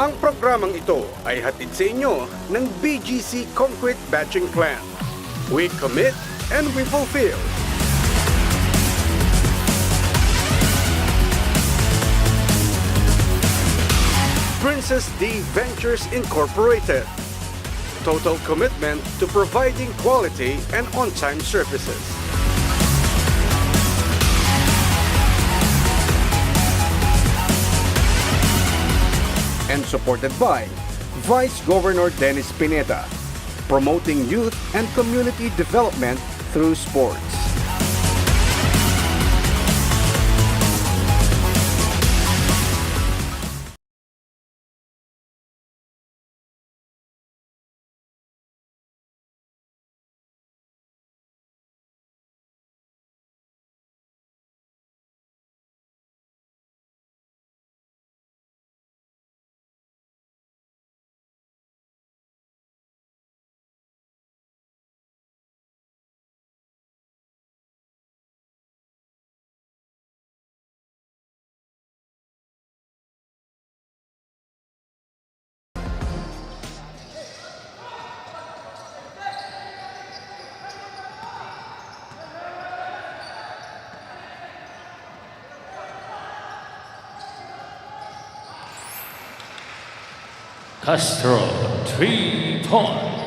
Ang programang ito ay hatid sa inyo ng BGC Concrete Batching Plant. We commit and we fulfill. Princess D Ventures Incorporated. Total commitment to providing quality and on-time services. And supported by Vice Governor Dennis Pineda, promoting youth and community development through sports. Castro, 3 points.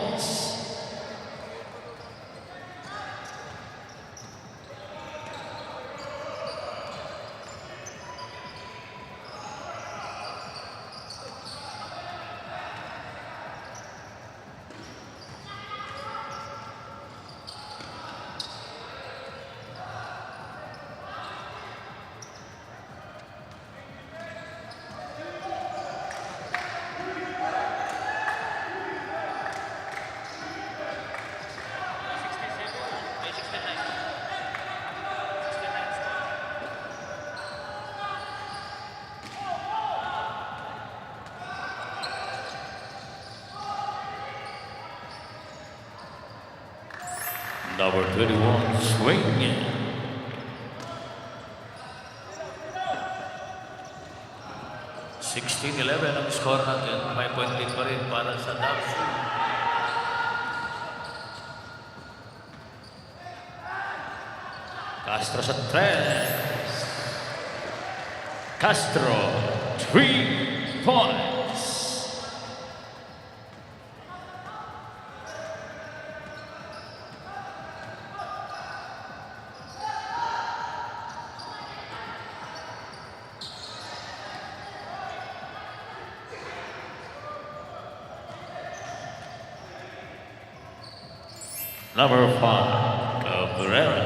Number 21, swing. (16-11) ang score natin. 5-point lead pa rin para sa Dubs. Castro sa 3. Castro, 3 points. Number 5, Cabrera.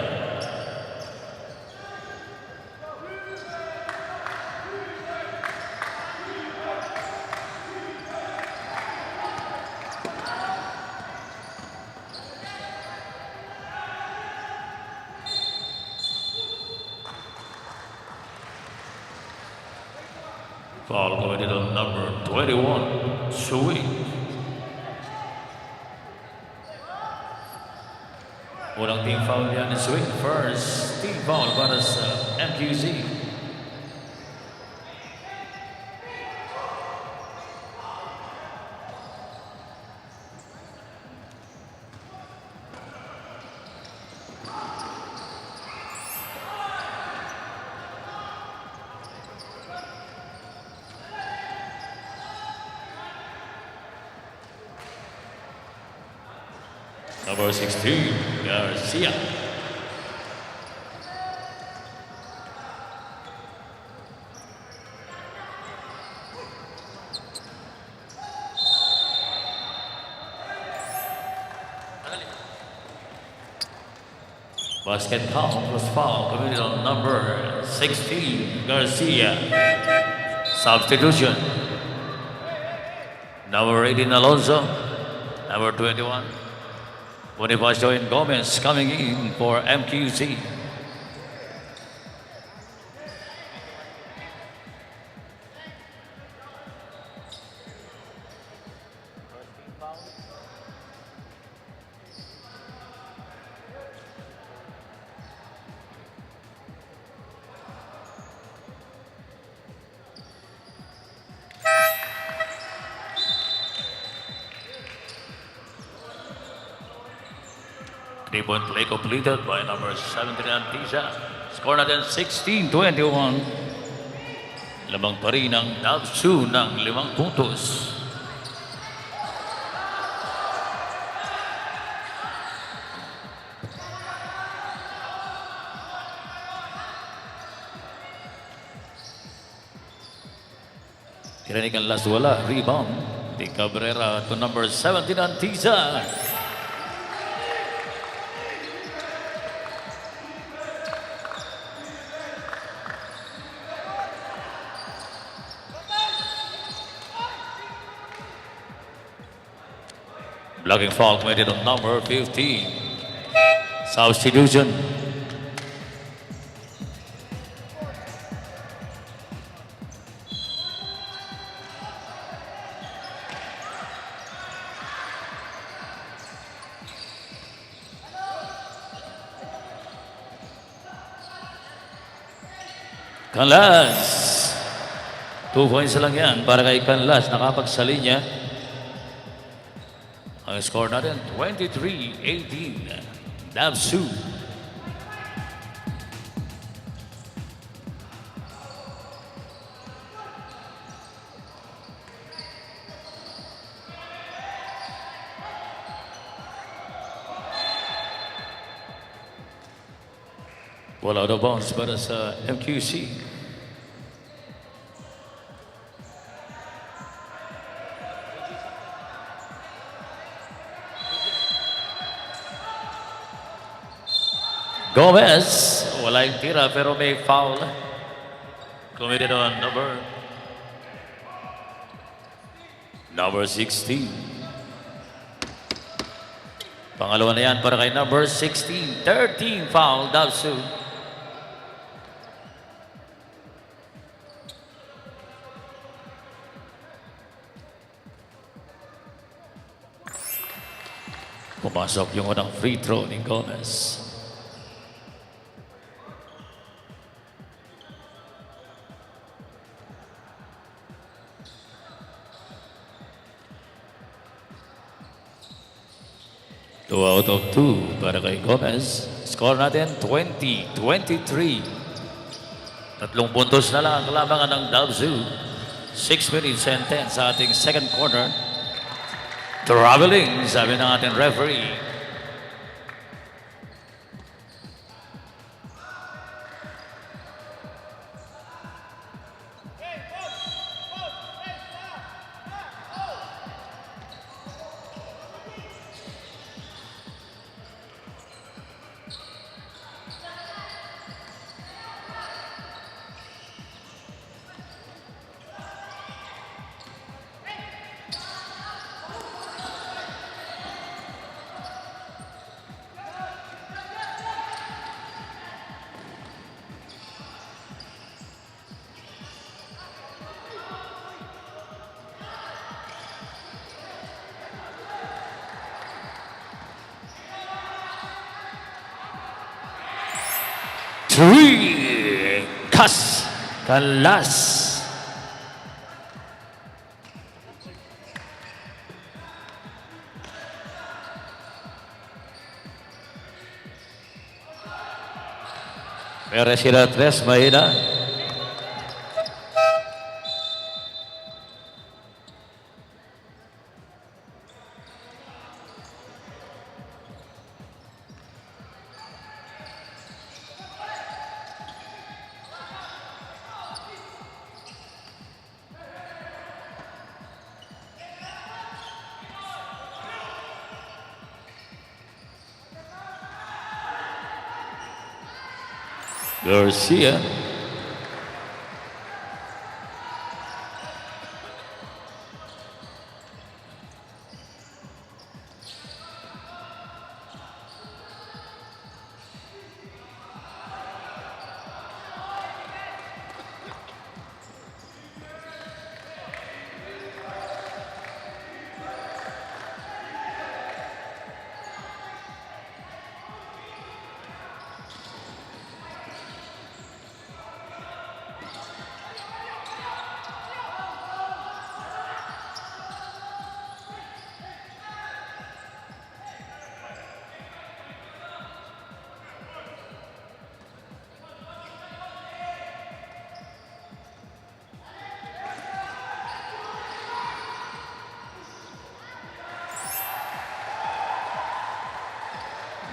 Foul committed on number 21, swing. Unang team foul yan, swing first. Team foul para sa MQZ. Number 16, Garcia. Basket count plus foul committed on number 16, Garcia. Substitution. Number 18, Alonso. Number 21, Bonifacio and Gomez coming in for MQZ. 3-point play completed by number 17 Antisa. Score natin 16-21. Lamang pa rin ang Dabsu ng 5 puntos. Tiranik ang Laswala, rebound. Di Cabrera to number 17 Antisa. Blocking foul committed on number 15. Substitution. Canlas. 2 points lang yan para kay Canlas. Nakapagsa linya. Ang score natin, 23-18. Dabsu. Wala out of bounds para sa MQC. Gomez, wala yung tira pero may foul. Committed on number 16. Pangalawa na yan para kay number 16. 13 foul, Dabsu. Pumasok yung unang free throw ni Gomez. Two out of 2 para kay Gomez. Score natin 20-23. 3 puntos na lang ang kalabangan ng Dabsu. 6 minutes and 10 sa ating second quarter. Traveling, sabi ng ating referee. Canlas. Perez sila 3, mahina. Garcia.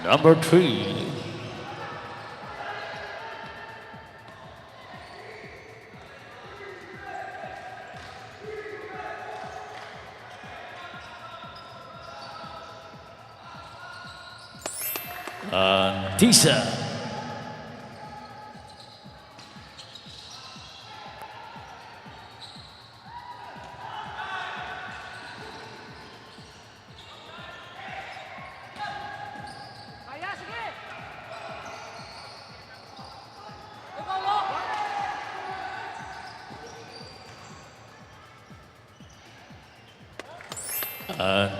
Number 3. Tisa. Kaya, sige!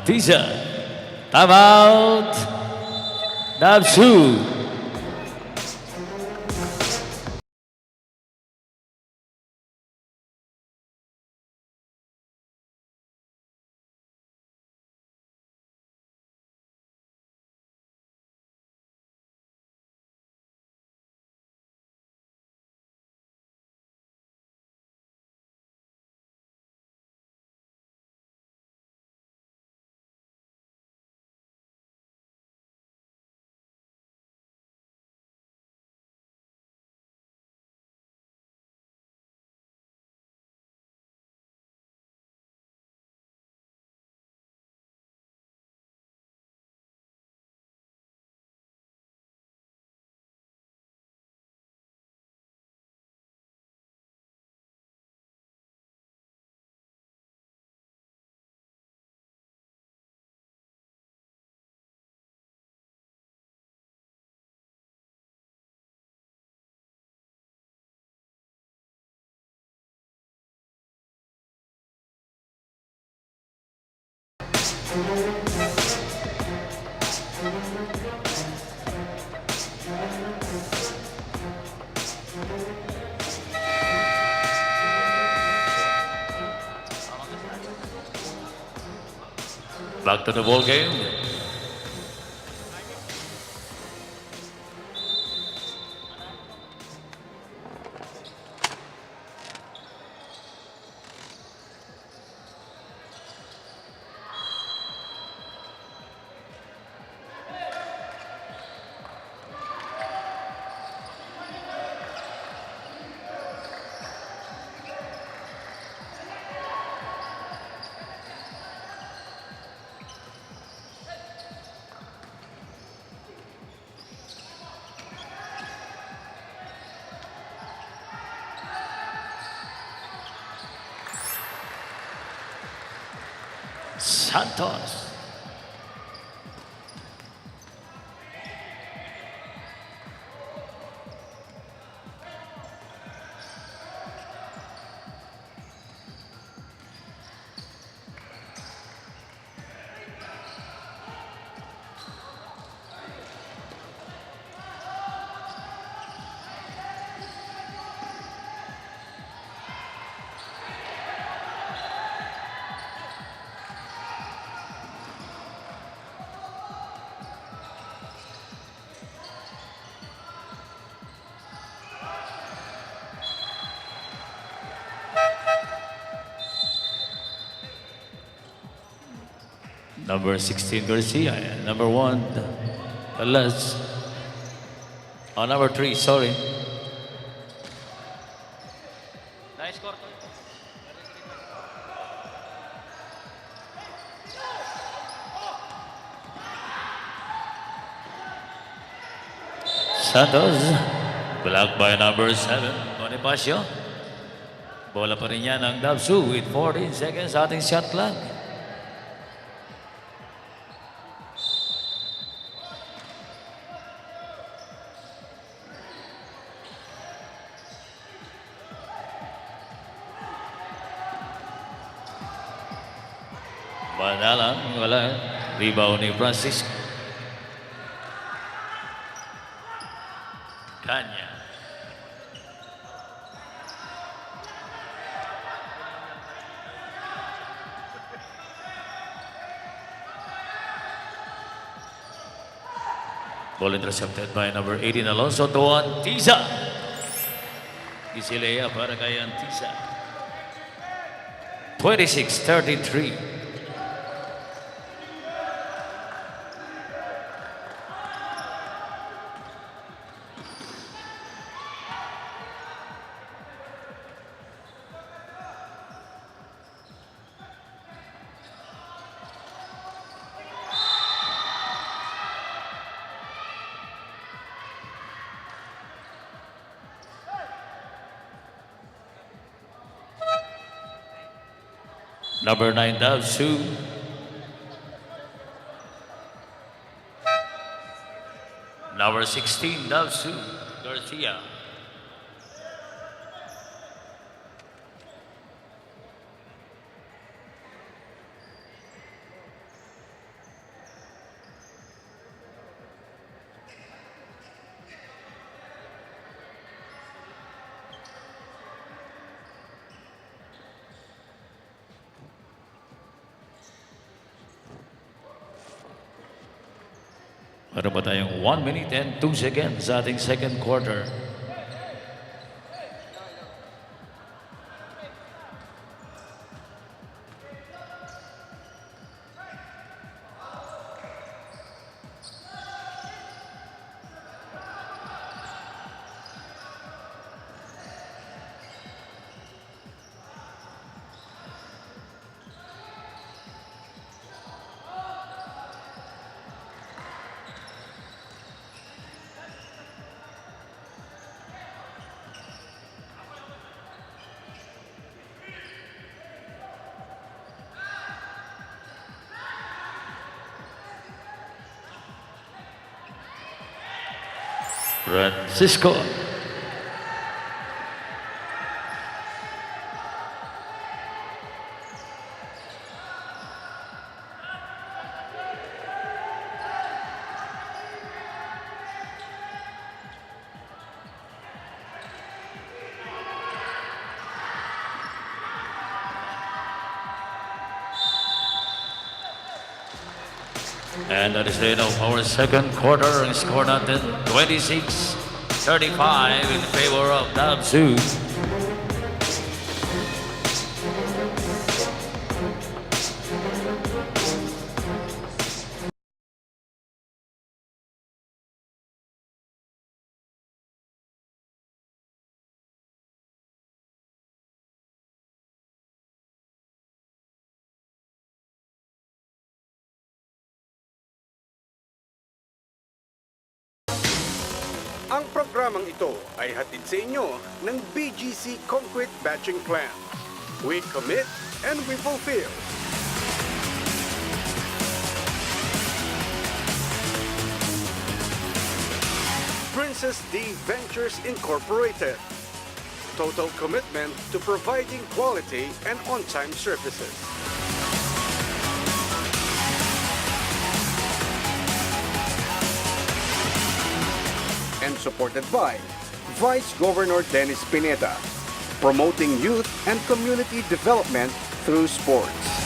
Tisa. Time out. Dabsu. Back to the ball game. Santos. Number 16, Garcia. Number 1, Alas. Oh, number 3, sorry. Nice score. Santos. Blocked by number 7, Bonifacio. Bola pa rin yan ang Dabsu with 14 seconds sa ating shot clock. Madalang, wala. Rebound ni Francis. Kanya. Ball intercepted by number 18, Alonso to Antisa. Isilea para kay Antisa. 26-33. Number 9, Davsu. Number 16, Davsu Garcia. Meron pa tayong 1 minute and 2 seconds sa ating second quarter. Francisco. And that is the end of our second quarter. Ang score natin 26-35 in favor of Davsu. Ang programang ito ay hatid sa inyo ng BGC Concrete Batching Plant. We commit and we fulfill. Princess D Ventures Incorporated. Total commitment to providing quality and on-time services. And supported by Vice Governor Dennis Pineda, promoting youth and community development through sports.